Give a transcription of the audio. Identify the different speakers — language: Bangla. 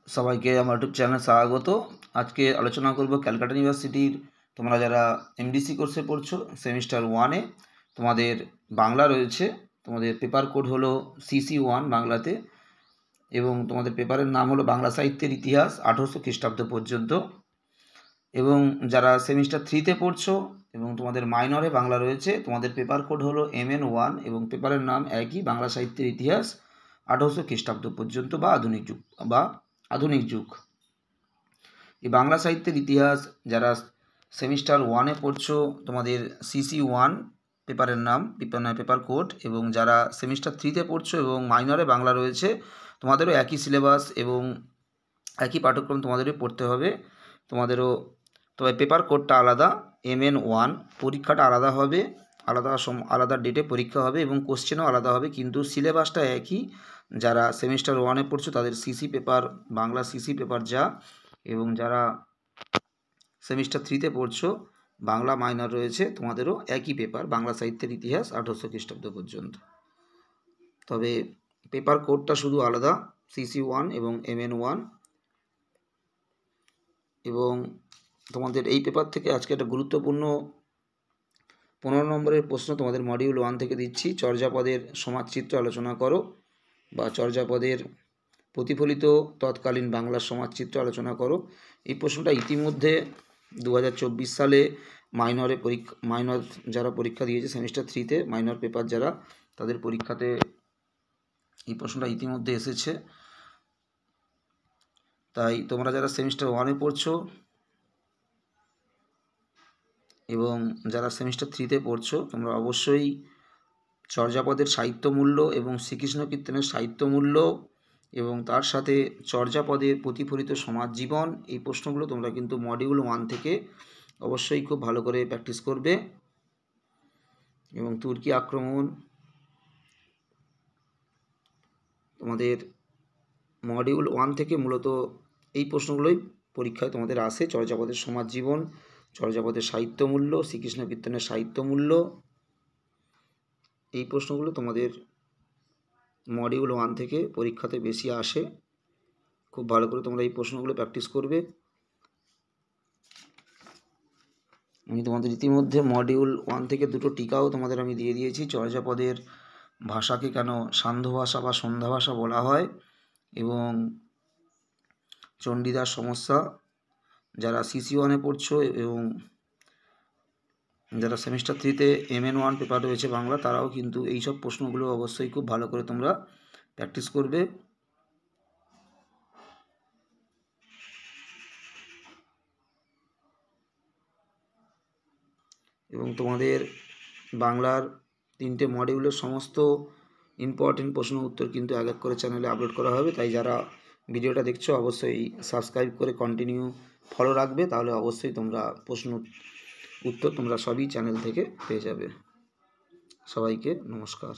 Speaker 1: সবাইকে আমার ইউটিউব চ্যানেলে স্বাগত। আজকে আলোচনা করব ক্যালকাটা ইউনিভার্সিটির তোমরা যারা এমডিসি কোর্সে পড়ছো সেমিস্টার 1-এ তোমাদের বাংলা রয়েছে। তোমাদের পেপার কোড হলো CC1 বাংলাতে, এবং তোমাদের পেপারের নাম হলো বাংলা সাহিত্যের ইতিহাস 1800 খ্রিস্টাব্দ পর্যন্ত। এবং যারা সেমিস্টার 3-তে পড়ছো এবং তোমাদের মাইনরে বাংলা রয়েছে, তোমাদের পেপার কোড হলো MN1 এবং পেপারের নাম একই, বাংলা সাহিত্যের ইতিহাস 1800 খ্রিস্টাব্দ পর্যন্ত বা আধুনিক যুগ। এই বাংলা সাহিত্যের ইতিহাস যারা সেমিস্টার 1-এ পড়ছো তোমাদের CC1 পেপারের নাম, পেপার কোড, এবং যারা সেমিস্টার 3-তে পড়ছো এবং মাইনরে বাংলা রয়েছে তোমাদেরও একই সিলেবাস এবং একই পাঠ্যক্রম তোমাদেরও পড়তে হবে। তবে পেপার কোডটা আলাদা, MN1, পরীক্ষাটা আলাদা হবে, আলাদা ডেটে পরীক্ষা হবে এবং কোশ্চেনও আলাদা হবে, কিন্তু সিলেবাসটা একই। যারা সেমিস্টার 1-এ পড়ছো তাদের CC paper, Bangla CC paper যা, এবং যারা সেমিস্টার 3-তে পড়ছো বাংলা মাইনর রয়েছে তোমাদেরও একই পেপার, বাংলা সাহিত্যের ইতিহাস 1800 খ্রিস্টাব্দ পর্যন্ত। তবে পেপার কোডটা শুধু আলাদা, CC1 এবং MN1। এবং তোমাদের এই পেপার থেকে আজকে একটা গুরুত্বপূর্ণ 15 নম্বরের প্রশ্ন তোমাদের মডিউল 1 থেকে দিচ্ছি। চর্যাপদের সমাজচিত্র আলোচনা করো, বা চর্যাপদের প্রতিফলিত তৎকালীন বাংলার সমাজচিত্র আলোচনা করো। এই প্রশ্নটা ইতিমধ্যে 2024 সালে মাইনর যারা পরীক্ষা দিয়েছে সেমিস্টার 3-তে, মাইনর পেপার যারা, তাদের পরীক্ষাতে এই প্রশ্নটা ইতিমধ্যে এসেছে। তাই তোমরা যারা সেমিস্টার 1-এ পড়ছো এবং যারা সেমিস্টার 3-তে পড়ছো তোমরা অবশ্যই চর্যাপদের সাহিত্যমূল্য এবং শ্রীকৃষ্ণ কীর্তনের সাহিত্যমূল্য এবং তার সাথে চর্যাপদের প্রতিফলিত সমাজ জীবন, এই প্রশ্নগুলো তোমরা কিন্তু মডিউল 1 থেকে অবশ্যই খুব ভালো করে প্র্যাকটিস করবে। এবং তুর্কি আক্রমণ, তোমাদের মডিউল 1 থেকে মূলত এই প্রশ্নগুলোই পরীক্ষায় তোমাদের আসে। চর্যাপদের সমাজ জীবন, চর্যাপদের সাহিত্যমূল্য, শ্রীকৃষ্ণ কীর্তনের সাহিত্যমূল্য, এই প্রশ্নগুলো তোমাদের মডিউল 1 থেকে পরীক্ষাতে বেশি আসে। খুব ভালো করে তোমরা এই প্রশ্নগুলো প্র্যাকটিস করবে। আমি তোমাদের ইতিমধ্যে মডিউল 1 থেকে দুটো টিকাও তোমাদের আমি দিয়ে দিয়েছি। চর্যাপদের ভাষাকে কেন সান্ধ্য ভাষা বা সন্ধ্যা ভাষা বলা হয়, এবং চণ্ডীদাস সমস্যা। যারা CC1-এ পড়ছো এবং যারা সেমিস্টার 3-তে MN1 পেপার রয়েছে বাংলা, তারাও কিন্তু এইসব প্রশ্নগুলো অবশ্যই খুব ভালো করে তোমরা প্র্যাকটিস করবে। এবং তোমাদের বাংলার 3টে মডিউলের সমস্ত ইম্পর্টেন্ট প্রশ্ন উত্তর কিন্তু এক এক করে চ্যানেলে আপলোড করা হবে। তাই যারা ভিডিওটা দেখছো অবশ্যই সাবস্ক্রাইব করে কন্টিনিউ ফলো রাখবে, তাহলে অবশ্যই তোমরা প্রশ্ন উত্তর তোমরা সবই চ্যানেল থেকে পেয়ে যাবে। সবাইকে নমস্কার।